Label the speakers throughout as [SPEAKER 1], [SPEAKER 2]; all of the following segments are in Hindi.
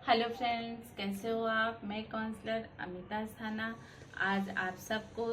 [SPEAKER 1] हेलो फ्रेंड्स, कैसे हो आप। मैं काउंसलर अमिता अस्थाना। आज आप सबको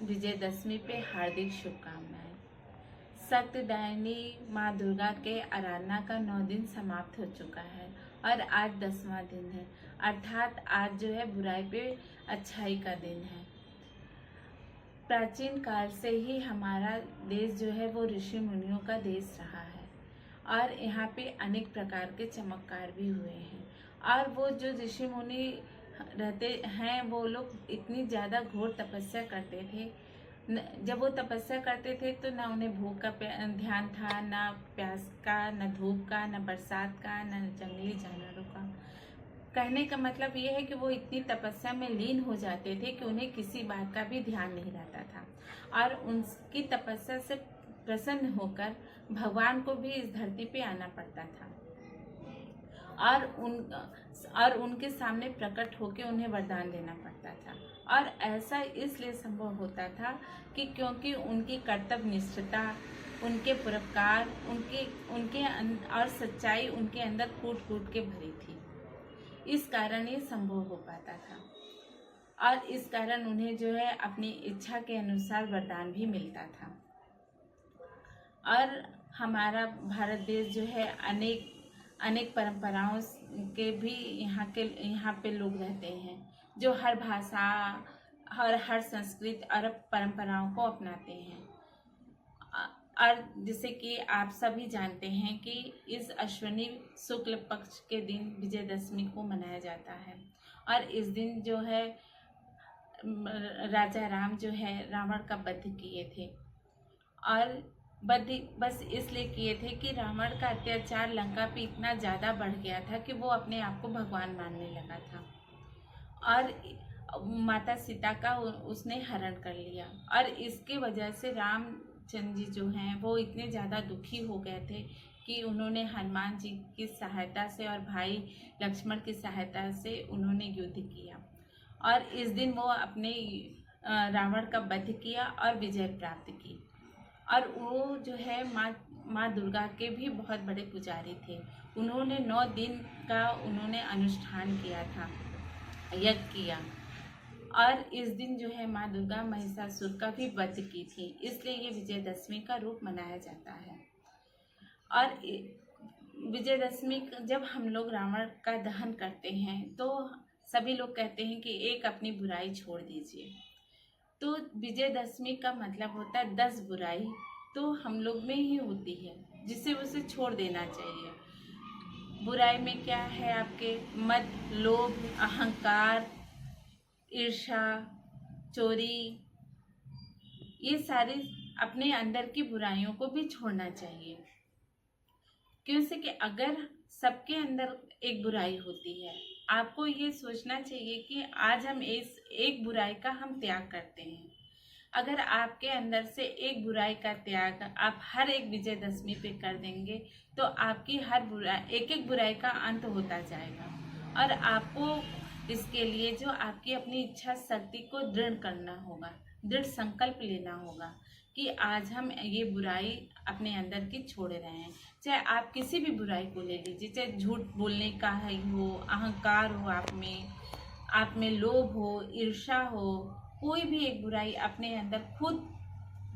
[SPEAKER 1] विजयदशमी पे हार्दिक शुभकामनाएं। सत्यदायिनी माँ दुर्गा के आराधना का 9 दिन समाप्त हो चुका है और आज 10वां दिन है, अर्थात आज जो है बुराई पे अच्छाई का दिन है। प्राचीन काल से ही हमारा देश जो है वो ऋषि मुनियों का देश रहा है और यहाँ पे अनेक प्रकार के चमत्कार भी हुए हैं। और वो जो ऋषि मुनि रहते हैं वो लोग इतनी ज़्यादा घोर तपस्या करते थे। जब वो तपस्या करते थे तो ना उन्हें भूख का ध्यान था, ना प्यास का, न धूप का, न बरसात का, न जंगली जानवरों का। कहने का मतलब ये है कि वो इतनी तपस्या में लीन हो जाते थे कि उन्हें किसी बात का भी ध्यान नहीं रहता था और उनकी तपस्या से प्रसन्न होकर भगवान को भी इस धरती पे आना पड़ता था और उनके सामने प्रकट होकर उन्हें वरदान देना पड़ता था। और ऐसा इसलिए संभव होता था कि क्योंकि उनकी कर्तव्य निष्ठता, उनके परोपकार, उनके और सच्चाई उनके अंदर कूट कूट के भरी थी। इस कारण ये संभव हो पाता था और इस कारण उन्हें जो है अपनी इच्छा के अनुसार वरदान भी मिलता था। और हमारा भारत देश जो है अनेक परंपराओं के भी यहाँ पे लोग रहते हैं जो हर भाषा और हर संस्कृति और परंपराओं को अपनाते हैं। और जैसे कि आप सभी जानते हैं कि इस अश्विनी शुक्ल पक्ष के दिन विजयदशमी को मनाया जाता है और इस दिन जो है राजा राम जो है रावण का वध किए थे और वध बस इसलिए किए थे कि रावण का अत्याचार लंका पे इतना ज़्यादा बढ़ गया था कि वो अपने आप को भगवान मानने लगा था और माता सीता का उसने हरण कर लिया। और इसके वजह से रामचंद्र जी जो हैं वो इतने ज़्यादा दुखी हो गए थे कि उन्होंने हनुमान जी की सहायता से और भाई लक्ष्मण की सहायता से उन्होंने युद्ध किया और इस दिन वो अपने रावण का वध किया और विजय प्राप्त की। और वो जो है माँ दुर्गा के भी बहुत बड़े पुजारी थे। उन्होंने 9 दिन का उन्होंने अनुष्ठान किया था, यज्ञ किया और इस दिन जो है माँ दुर्गा महिषासुर का भी वध की थी, इसलिए ये विजयदशमी का रूप मनाया जाता है। और विजयदशमी जब हम लोग रावण का दहन करते हैं तो सभी लोग कहते हैं कि एक अपनी बुराई छोड़ दीजिए। तो विजयदशमी का मतलब होता है 10 बुराई तो हम लोग में ही होती है जिसे उसे छोड़ देना चाहिए। बुराई में क्या है आपके मद, लोभ, अहंकार, ईर्ष्या, चोरी, ये सारी अपने अंदर की बुराइयों को भी छोड़ना चाहिए। क्योंकि कि अगर सबके अंदर एक बुराई होती है, आपको ये सोचना चाहिए कि आज हम इस एक बुराई का हम त्याग करते हैं। अगर आपके अंदर से एक बुराई का त्याग आप हर एक विजयदशमी पे कर देंगे तो आपकी हर बुराई एक बुराई का अंत होता जाएगा। और आपको इसके लिए जो आपकी अपनी इच्छा शक्ति को दृढ़ करना होगा, दृढ़ संकल्प लेना होगा कि आज हम ये बुराई अपने अंदर की छोड़ रहे हैं। चाहे आप किसी भी बुराई को ले लीजिए, चाहे झूठ बोलने का है हो, अहंकार हो, आप में लोभ हो, ईर्ष्या हो, कोई भी एक बुराई अपने अंदर खुद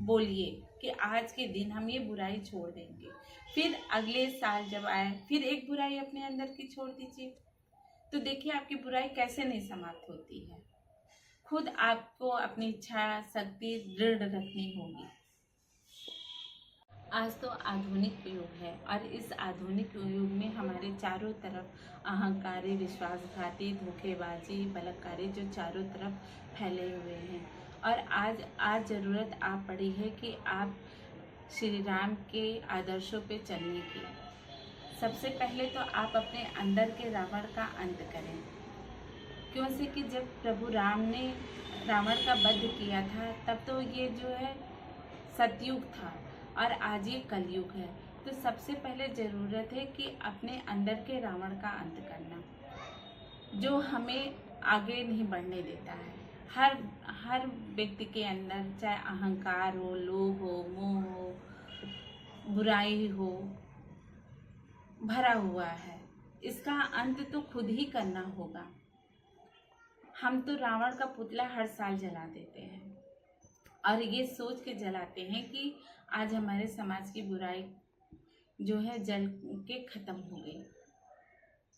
[SPEAKER 1] बोलिए कि आज के दिन हम ये बुराई छोड़ देंगे। फिर अगले साल जब आए फिर एक बुराई अपने अंदर की छोड़ दीजिए, तो देखिए आपकी बुराई कैसे नहीं समाप्त होती है। खुद आपको अपनी इच्छा शक्ति दृढ़ रखनी होगी। आज तो आधुनिक युग है और इस आधुनिक युग में हमारे चारों तरफ अहंकारी, विश्वासघाती, धोखेबाजी, बलात्कारी जो चारों तरफ फैले हुए हैं। और आज ज़रूरत आप पड़ी है कि आप श्री राम के आदर्शों पे चलने की। सबसे पहले तो आप अपने अंदर के रावण का अंत करें। क्यों से कि जब प्रभु राम ने रावण का वध किया था तब तो ये जो है सतयुग था और आज ये कलयुग है। तो सबसे पहले ज़रूरत है कि अपने अंदर के रावण का अंत करना, जो हमें आगे नहीं बढ़ने देता है। हर व्यक्ति के अंदर चाहे अहंकार हो, लोभ हो, मोह हो, बुराई हो, भरा हुआ है। इसका अंत तो खुद ही करना होगा। हम तो रावण का पुतला हर साल जला देते हैं और ये सोच के जलाते हैं कि आज हमारे समाज की बुराई जो है जल के खत्म हो गई।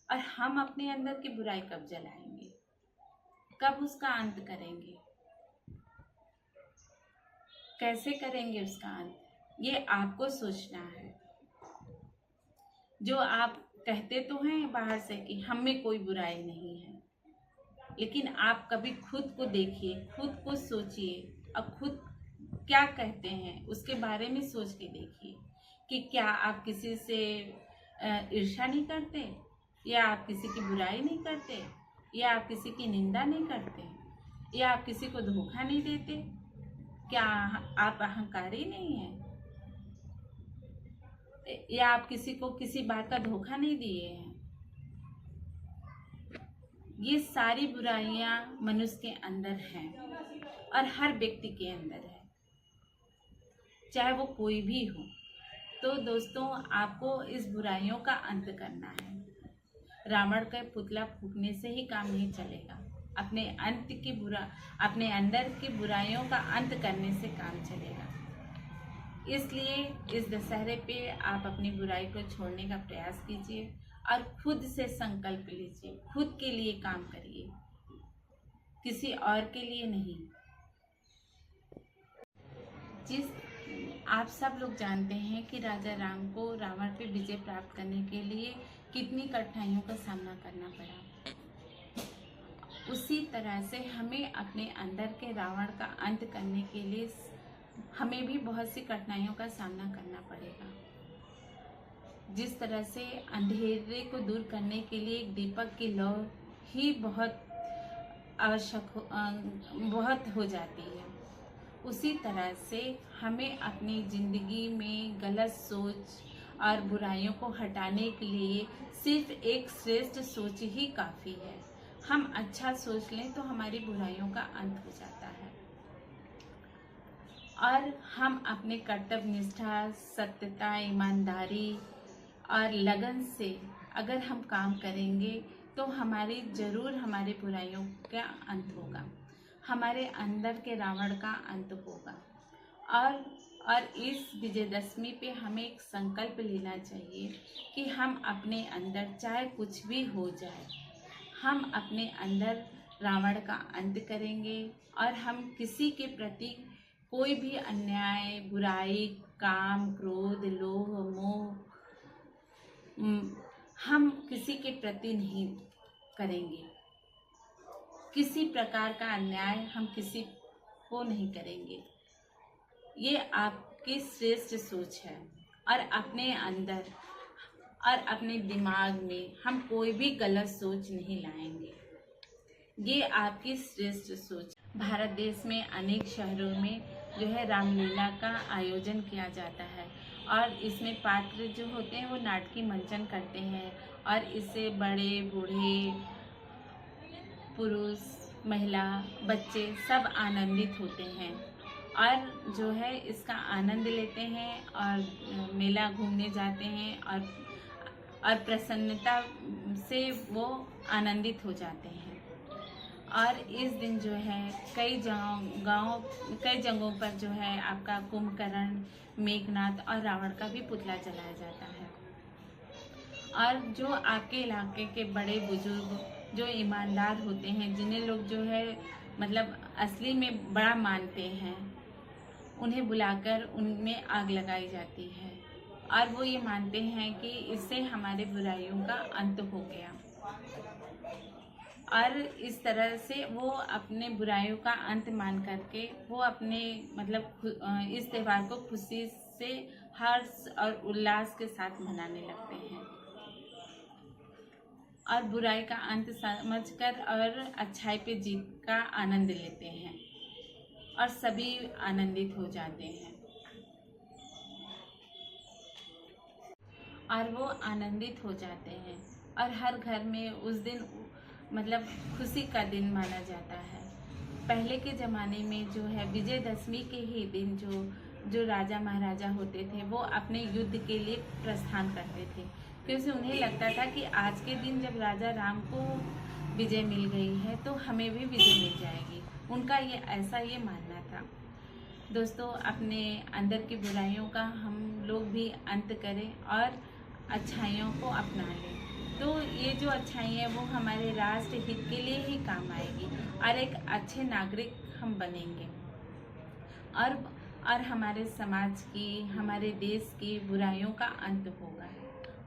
[SPEAKER 1] और हम अपने अंदर की बुराई कब जलाएंगे, कब उसका अंत करेंगे, कैसे करेंगे उसका अंत, ये आपको सोचना है। जो आप कहते तो हैं बाहर से कि हम में कोई बुराई नहीं है, लेकिन आप कभी खुद को देखिए, खुद को सोचिए और खुद क्या कहते हैं उसके बारे में सोच के देखिए कि क्या आप किसी से ईर्ष्या नहीं करते, या आप किसी की बुराई नहीं करते, या आप किसी की निंदा नहीं करते, या आप किसी को धोखा नहीं देते। क्या आप अहंकारी नहीं हैं, या आप किसी को किसी बात का धोखा नहीं दिए हैं। ये सारी बुराइयां मनुष्य के अंदर हैं और हर व्यक्ति के अंदर है, चाहे वो कोई भी हो। तो दोस्तों, आपको इस बुराइयों का अंत करना है। रावण का पुतला फूकने से ही काम नहीं चलेगा। अपने अपने अंदर की बुराइयों का अंत करने से काम चलेगा। इसलिए इस दशहरे पे आप अपनी बुराई को छोड़ने का प्रयास कीजिए और खुद से संकल्प लीजिए, खुद के लिए काम करिए, किसी और के लिए नहीं। आप सब लोग जानते हैं कि राजा राम को रावण पे विजय प्राप्त करने के लिए कितनी कठिनाइयों का सामना करना पड़ा। उसी तरह से हमें अपने अंदर के रावण का अंत करने के लिए हमें भी बहुत सी कठिनाइयों का सामना करना पड़ेगा। जिस तरह से अंधेरे को दूर करने के लिए एक दीपक की लौ ही बहुत हो जाती है, उसी तरह से हमें अपनी जिंदगी में गलत सोच और बुराइयों को हटाने के लिए सिर्फ एक श्रेष्ठ सोच ही काफ़ी है। हम अच्छा सोच लें तो हमारी बुराइयों का अंत हो जाता है और हम अपने कर्तव्य निष्ठा, सत्यता, ईमानदारी और लगन से अगर हम काम करेंगे तो जरूर हमारी बुराइयों का अंत होगा, हमारे अंदर के रावण का अंत होगा। और इस विजयदशमी पे हमें एक संकल्प लेना चाहिए कि हम अपने अंदर चाहे कुछ भी हो जाए, हम अपने अंदर रावण का अंत करेंगे और हम किसी के प्रति कोई भी अन्याय, बुराई, काम, क्रोध, लोभ, मोह हम किसी के प्रति नहीं करेंगे। किसी प्रकार का अन्याय हम किसी को नहीं करेंगे। ये आपकी श्रेष्ठ सोच है और अपने अंदर और अपने दिमाग में हम कोई भी गलत सोच नहीं लाएंगे। ये आपकी श्रेष्ठ सोच। भारत देश में अनेक शहरों में जो है रामलीला का आयोजन किया जाता है और इसमें पात्र जो होते हैं वो नाटकीय मंचन करते हैं और इससे बड़े बूढ़े, पुरुष, महिला, बच्चे सब आनंदित होते हैं और जो है इसका आनंद लेते हैं और मेला घूमने जाते हैं और प्रसन्नता से वो आनंदित हो जाते हैं। और इस दिन जो है कई जगहों पर जो है आपका कुंभकर्ण, मेघनाथ और रावण का भी पुतला जलाया जाता है। और जो आपके इलाके के बड़े बुजुर्ग जो ईमानदार होते हैं, जिन्हें लोग जो है मतलब असली में बड़ा मानते हैं, उन्हें बुलाकर उनमें आग लगाई जाती है और वो ये मानते हैं कि इससे हमारे बुराइयों का अंत हो गया। और इस तरह से वो अपने बुराइयों का अंत मान करके वो अपने मतलब इस त्यौहार को खुशी से, हर्ष और उल्लास के साथ मनाने लगते हैं और बुराई का अंत समझकर और अच्छाई पे जीत का आनंद लेते हैं और सभी आनंदित हो जाते हैं और वो आनंदित हो जाते हैं और हर घर में उस दिन मतलब खुशी का दिन माना जाता है। पहले के ज़माने में जो है विजयदशमी के ही दिन जो राजा महाराजा होते थे वो अपने युद्ध के लिए प्रस्थान करते थे। क्योंकि उन्हें लगता था कि आज के दिन जब राजा राम को विजय मिल गई है तो हमें भी विजय मिल जाएगी। उनका ये मानना था। दोस्तों, अपने अंदर की बुराइयों का हम लोग भी अंत करें और अच्छाइयों को अपना लें। तो ये जो अच्छाई है वो हमारे राष्ट्र हित के लिए ही काम आएगी और एक अच्छे नागरिक हम बनेंगे और हमारे समाज की, हमारे देश की बुराइयों का अंत होगा।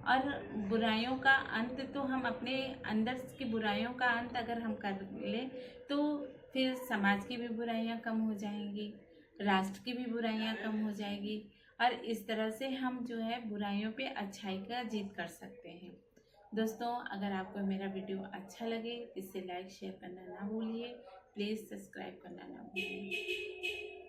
[SPEAKER 1] और बुराइयों का अंत तो हम अपने अंदर की बुराइयों का अंत अगर हम कर लें तो फिर समाज की भी बुराइयां कम हो जाएंगी, राष्ट्र की भी बुराइयां कम हो जाएगी और इस तरह से हम जो है बुराइयों पे अच्छाई का जीत कर सकते हैं। दोस्तों, अगर आपको मेरा वीडियो अच्छा लगे इसे लाइक शेयर करना ना भूलिए, प्लीज़ सब्सक्राइब करना ना भूलिए।